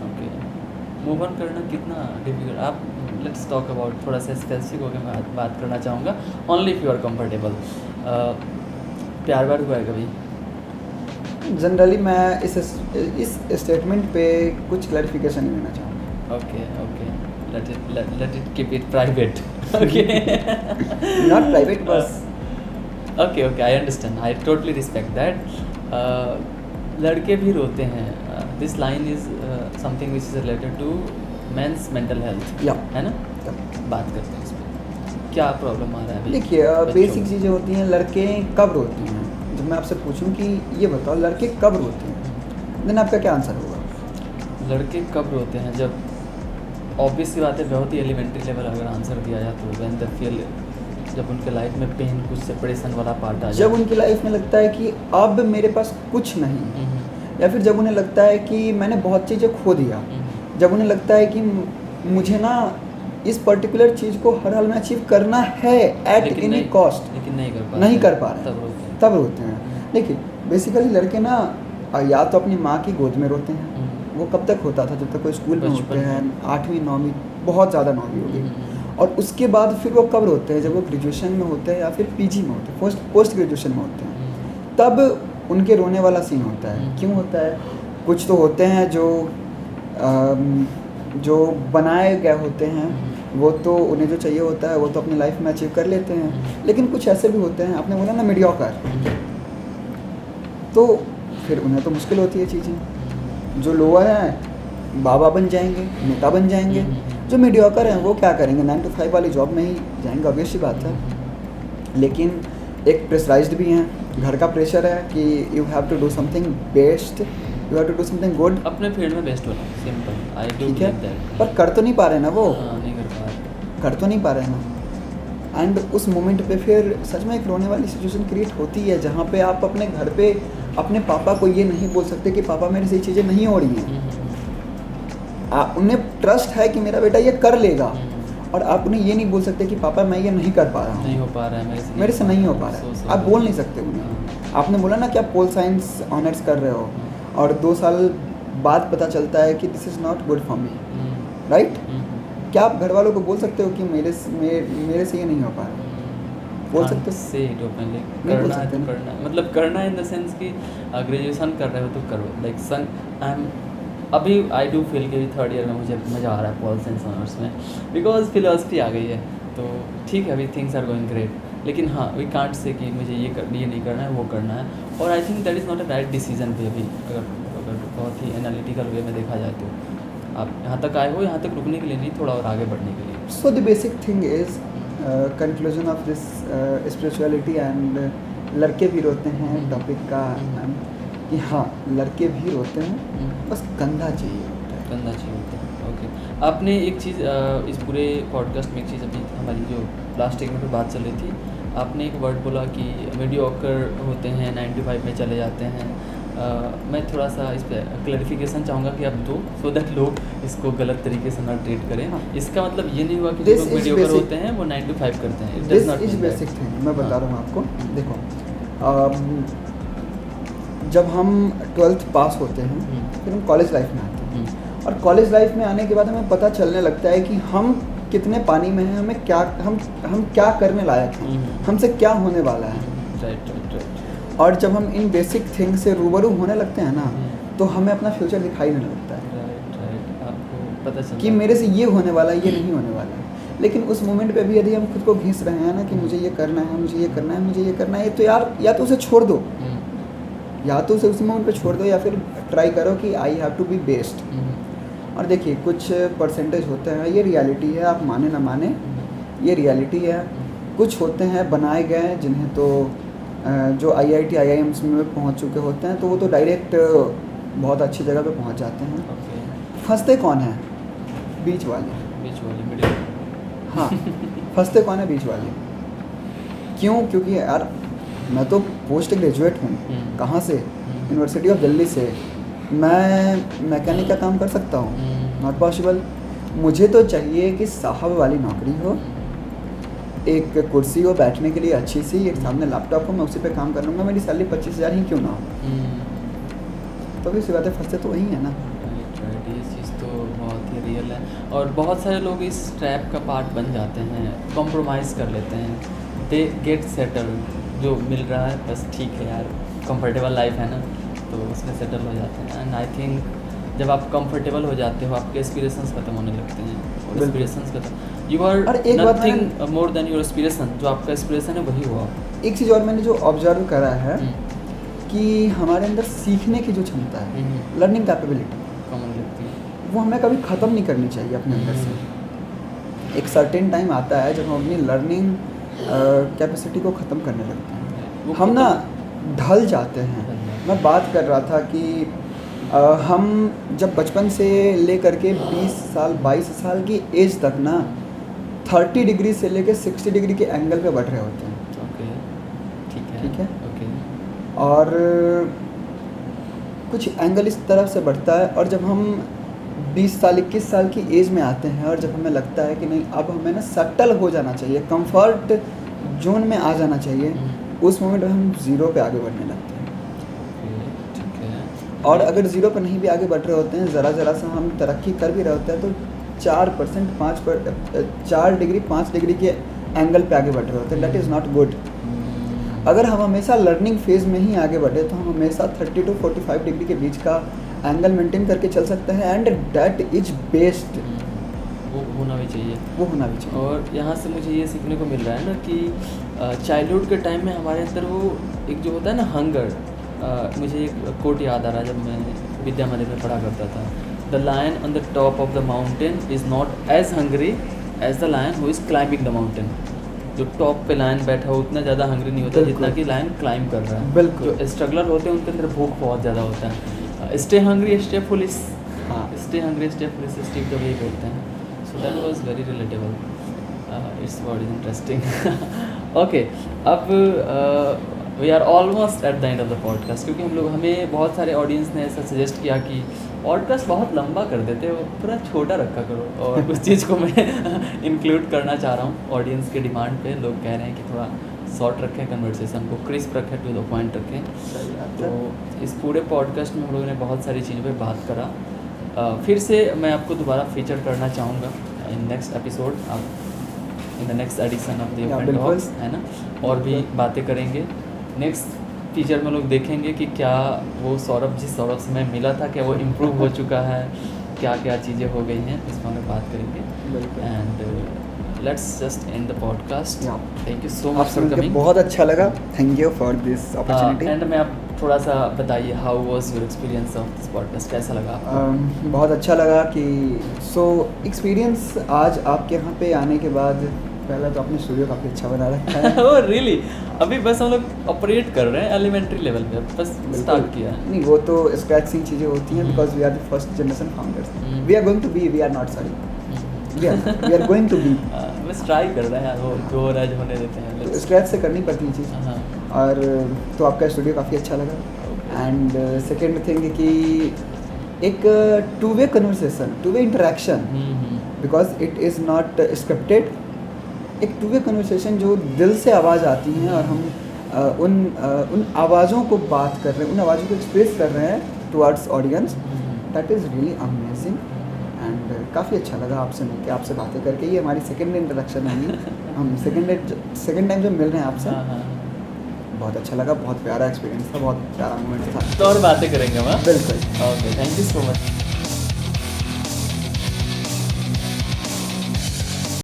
ओके. मूव ऑन करना कितना डिफिकल्ट? आप लेट्स टॉक अबाउट, थोड़ा सा स्पेसिफिक होकर मैं बात करना चाहूँगा. Only if you are comfortable. प्यार व्यार हुआ है कभी? जनरली मैं इस स्टेटमेंट पे कुछ क्लैरिफिकेशन नहीं देना चाहूँगा. Okay. Let it keep it private. Okay. Not private, बस. Okay, I understand. I totally respect that. लड़के भी रोते हैं. This line is something which is related to men's mental health, है ना? बात करते हैं इस पर. क्या प्रॉब्लम आ रहा है? देखिए, बेसिक चीज़ें होती हैं. लड़के कब रोते हैं? जब मैं आपसे पूछूं कि ये बताओ लड़के कब रोते हैं, देन आपका क्या आंसर होगा? लड़के कब रोते हैं? जब ऑब्वियस सी बात है, बहुत ही एलिमेंट्री लेवल अगर आंसर दिया जाए तो व्हेन दे फील जब उनके लाइफ में पेन, कुछ सेपरेशन वाला पार्ट आ जाए, जब उनकी लाइफ में लगता है कि अब मेरे पास कुछ नहीं, या फिर जब उन्हें लगता है कि मैंने बहुत चीज़ें खो दिया, जब उन्हें लगता है कि मुझे ना इस पर्टिकुलर चीज़ को हर हाल में अचीव करना है एट एनी कॉस्ट, लेकिन नहीं कर पा रहे, तब रोते हैं। हैं। देखिए बेसिकली लड़के ना या तो अपनी माँ की गोद में रोते हैं, वो कब तक होता था, जब तक कोई स्कूल में होते हैं, 8वीं 9वीं, बहुत ज़्यादा 9वीं हो गई, और उसके बाद फिर वो कब रोते हैं, जब वो ग्रेजुएशन में होते हैं या फिर पीजी में होते हैं, पोस्ट ग्रेजुएशन में होते हैं, तब उनके रोने वाला सीन होता है। क्यों होता है? कुछ तो होते हैं जो बनाए गए होते हैं, वो तो उन्हें जो चाहिए होता है वो तो अपनी लाइफ में अचीव कर लेते हैं, लेकिन कुछ ऐसे भी होते हैं, आपने बोला ना मीडियोकर, तो फिर उन्हें तो मुश्किल होती है चीज़ें। जो लोअर हैं बाबा बन जाएंगे, नेता बन जाएंगे, जो मीडियोकर हैं वो क्या करेंगे, 9 to 5 वाली जॉब में ही जाएंगे, ऑब्वियस सी बात है। लेकिन एक प्रेशराइज्ड भी हैं, घर का प्रेशर है कि you have to do something best, you have to do something good, अपने फील्ड में बेस्ट होना, सिंपल। आई डू ठीक है, बिलीव दैट। पर कर तो नहीं पा रहे ना वो, नहीं कर पा रहे। कर तो नहीं पा रहे ना। एंड उस मोमेंट पे फिर सच में एक रोने वाली सिचुएशन क्रिएट होती है, जहाँ पे आप अपने घर पे अपने पापा को ये नहीं बोल सकते कि पापा मेरे से ये चीज़ें नहीं हो रही हैं। उन्हें ट्रस्ट है कि मेरा बेटा ये कर लेगा, और आप उन्हें ये नहीं बोल सकते कि पापा मैं ये नहीं कर पा रहा हूँ, नहीं हो पा रहा है मेरे से नहीं हो पा रहा है। आप बोल नहीं सकते उन्हें। आपने बोला ना कि आप पोल साइंस ऑनर्स कर रहे हो, और 2 साल बाद पता चलता है कि this is not good for me, right? क्या आप घर वालों को बोल सकते हो कि मेरे से ये नहीं हो पा रहा? बोल सकते हो? से इट ओपनली, नहीं बोल करना है सकते तो ना। करना है, मतलब करना इन द सेंस कि ग्रेजुएशन कर रहे हो तो करो। लाइक सन आई एम अभी आई डू फील कि 3rd ईयर में मुझे मज़ा आ रहा है पॉल साइंस ऑनर्स में, बिकॉज फिलोसफी आ गई है, तो ठीक है, अभी थिंग्स आर गोइंग ग्रेट। लेकिन हाँ, वी कांट से कि मुझे ये नहीं करना है, वो करना है, और I think that is not a right decision भी। अभी अगर बहुत ही एनालिटिकल वे में देखा जाए तो आप यहाँ तक आए हो, यहाँ तक रुकने के लिए नहीं, थोड़ा और आगे बढ़ने के लिए। So the basic thing is conclusion of this spirituality and लड़के भी रोते हैं टॉपिक का, कि हाँ लड़के भी रोते हैं, बस कंधा चाहिए होता है। करना चाहिए होता है। ओके, आपने एक चीज़ इस पूरे पॉडकास्ट में एक चीज़ अभी हमारी जो लास्ट एक में बात चल रही थी, आपने एक वर्ड बोला कि मीडियोकर होते हैं, 9 to 5 में चले जाते हैं। मैं थोड़ा सा इस पर क्लैरिफिकेशन चाहूँगा कि आप दो, सो दैट लोग इसको गलत तरीके से ना ट्रीट करें। हाँ। इसका मतलब ये नहीं हुआ कि This जो लोग is मीडियोकर basic. होते हैं वो 9 to 5 करते हैं। It does this not is mean that. Basic thing, मैं बता हाँ। रहा हूँ आपको। देखो, जब हम 12th पास होते हैं, फिर हम कॉलेज लाइफ में आते हैं, और कॉलेज लाइफ में आने के बाद हमें पता चलने लगता है कि हम कितने पानी में हैं, हमें क्या हम क्या करने लायक हैं, हमसे क्या होने वाला है। राइट। और जब हम इन बेसिक थिंग से रूबरू होने लगते हैं ना, तो हमें अपना फ्यूचर दिखाई देने लगता है राइट, आपको पता चलता कि मेरे से ये होने वाला है, ये नहीं होने वाला है। लेकिन उस मोमेंट पे भी यदि हम खुद को घिस रहे हैं ना कि मुझे ये करना है, मुझे ये करना है, मुझे ये करना है, तो यार या तो उसे छोड़ दो, या तो उसे उस मोमेंट पे छोड़ दो, या फिर ट्राई करो कि I have to be best. और देखिए, कुछ परसेंटेज होते हैं, ये रियलिटी है, आप माने ना माने, ये रियलिटी है। कुछ होते हैं बनाए गए जिन्हें तो जो IIT IIMs में पहुंच चुके होते हैं, तो वो तो डायरेक्ट बहुत अच्छी जगह पे पहुंच जाते हैं। फंसते कौन है? बीच वाले, मिडिल। हाँ फंसते कौन है? बीच वाले। क्यों? क्योंकि यार मैं तो पोस्ट ग्रेजुएट हूँ, कहाँ से? यूनिवर्सिटी ऑफ दिल्ली से। मैं मैकेनिक का काम कर सकता हूँ? Not possible. मुझे तो चाहिए कि साहब वाली नौकरी हो, एक कुर्सी हो बैठने के लिए अच्छी सी, एक सामने लैपटॉप हो, मैं उसी पे काम कर लूँगा, मेरी सैलरी 25,000 ही क्यों ना हो। तो भी सी बात है, फंसते तो वही है ना। राइट, ये चीज़ तो बहुत ही रियल है, और बहुत सारे लोग इस ट्रैप का पार्ट बन जाते हैं, कॉम्प्रोमाइज़ कर लेते हैं, दे गेट सेटल्ड, जो मिल रहा है बस ठीक है यार, कंफर्टेबल लाइफ है ना, तो उसमें सेटल हो जाते हैं। एंड आई थिंक जब आप कंफर्टेबल हो जाते हो, आपके एस्पिरेशंस खत्म होने लगते हैं, और एस्पिरेशंस खत्म, you are nothing more than your aspiration. जो आपका एस्पिरेशन है वही हुआ। एक चीज़ और मैंने जो ऑब्जर्व करा है कि हमारे अंदर सीखने की जो क्षमता है, लर्निंग कैपेबिलिटी, कॉमन लगती है, वो हमें कभी ख़त्म नहीं करनी चाहिए अपने अंदर से। एक सर्टेन टाइम आता है जब हम अपनी लर्निंग कैपेसिटी को ख़त्म करने लगते हैं, हम ना ढल जाते हैं। मैं बात कर रहा था कि हम जब बचपन से ले करके 20 साल 22 साल की एज तक ना 30 डिग्री से लेके 60 डिग्री के एंगल पे बढ़ रहे होते हैं। ओके, ठीक है, ठीक है। ओके, और कुछ एंगल इस तरफ से बढ़ता है, और जब हम 20 साल 21 साल की एज में आते हैं और जब हमें लगता है कि नहीं अब हमें ना सटल हो जाना चाहिए, कंफर्ट जोन में आ जाना चाहिए, उस मोमेंट में हम ज़ीरो पे आगे बढ़ने लगते हैं। ठीक है। और अगर ज़ीरो पे नहीं भी आगे बढ़ रहे होते हैं, ज़रा सा हम तरक्की कर भी रहे होते हैं, तो 4% 4 डिग्री 5 डिग्री के एंगल पे आगे बढ़ रहे होते हैं। That is not good. अगर हम हमेशा लर्निंग फेज़ में ही आगे बढ़े तो हम हमेशा 30 to 45 डिग्री के बीच का एंगल मेंटेन करके चल सकते हैं, एंड दैट इज बेस्ट। वो होना भी चाहिए। वो होना भी चाहिए। और यहाँ से मुझे ये सीखने को मिल रहा है ना कि चाइल्डहुड के टाइम में हमारे अंदर वो एक जो होता है ना हंगर, मुझे एक कोट याद आ रहा है जब मैं विद्या मंदिर में पढ़ा करता था, the lion on the top of the mountain is not as hungry as the lion who is climbing the mountain. जो टॉप पे लायन बैठा हो उतना ज़्यादा हंग्री नहीं होता जितना कि लायन क्लाइंब कर रहा है। बिल्कुल। जो स्ट्रगलर होते हैं उनके अंदर भूख बहुत ज़्यादा होता है। स्टे हंग्री स्टे फुलिश, हाँ। Stay hungry stay foolish Steve जब यही बोलते हैं। So that was very relatable, it's word is interesting. Okay, अब we are almost at the end of the podcast, क्योंकि हमें बहुत सारे ऑडियंस ने ऐसा सजेस्ट किया कि पॉडकास्ट बहुत लंबा कर देते हो, पूरा छोटा रखा करो, और उस चीज़ को मैं इंक्लूड करना चाह रहा हूँ। ऑडियंस के डिमांड पे लोग कह रहे हैं कि थोड़ा शॉर्ट रखें, कन्वर्सेशन को क्रिस्प रखें, टू द पॉइंट रखें। तो इस पूरे पॉडकास्ट में हम लोगों ने बहुत सारी चीज़ों पे बात करा। फिर से मैं आपको दोबारा फीचर करना चाहूँगा in next episode, in the next edition of the open talks, है ना, और भी बातें करेंगे। नेक्स्ट फीचर में लोग देखेंगे कि क्या वो सौरभ जिस सौरभ से मैं मिला था, क्या वो इम्प्रूव हो चुका है, क्या क्या चीज़ें हो गई हैं, इस पर हम लोग बात करेंगे। And let's just and the podcast. Thank you so much for coming. बहुत अच्छा लगा, thank you for this opportunity. And में आप थोड़ा सा बताइए, how was your experience of this podcast, कैसा लगा आपको? बहुत अच्छा लगा कि एक्सपीरियंस आज आपके यहाँ पे आने के बाद, पहला तो आपने स्टूडियो काफ़ी अच्छा बना रखा है। Oh really? अभी बस हम लोग ऑपरेट कर रहे हैं एलिमेंट्री लेवल पे, बस स्टार्ट किया है। नहीं, वो तो स्क्रैचिंग चीज़ें होती हैं, because we are the first generation founders. We are going to be, we are not sorry, we are going to be. बस ट्राई कर रहे हैं यार, वो जो हो रहा है होने देते हैं। तो स्क्रैच से करनी पड़ती है चीज़। और तो आपका स्टूडियो काफ़ी अच्छा लगा। एंड सेकेंड थिंग कि एक two way conversation, two way interaction, because it is not scripted. एक टू वे कन्वर्सेशन जो दिल से आवाज़ आती हैं, और हम उन आवाज़ों को बात कर रहे हैं, उन आवाज़ों को एक्सप्रेस कर रहे हैं towards audience. That is really amazing, and काफ़ी अच्छा लगा आपसे मिलकर, आपसे बातें करके। ये हमारी सेकेंड इंट्रोडक्शन है, हम सेकेंड टाइम जब मिल रहे हैं आपसे। बहुत अच्छा लगा, बहुत प्यारा एक्सपीरियंस था, बहुत प्यारा मोमेंट था। तो और बातें करेंगे हम। बिल्कुल। Okay, thank you so much.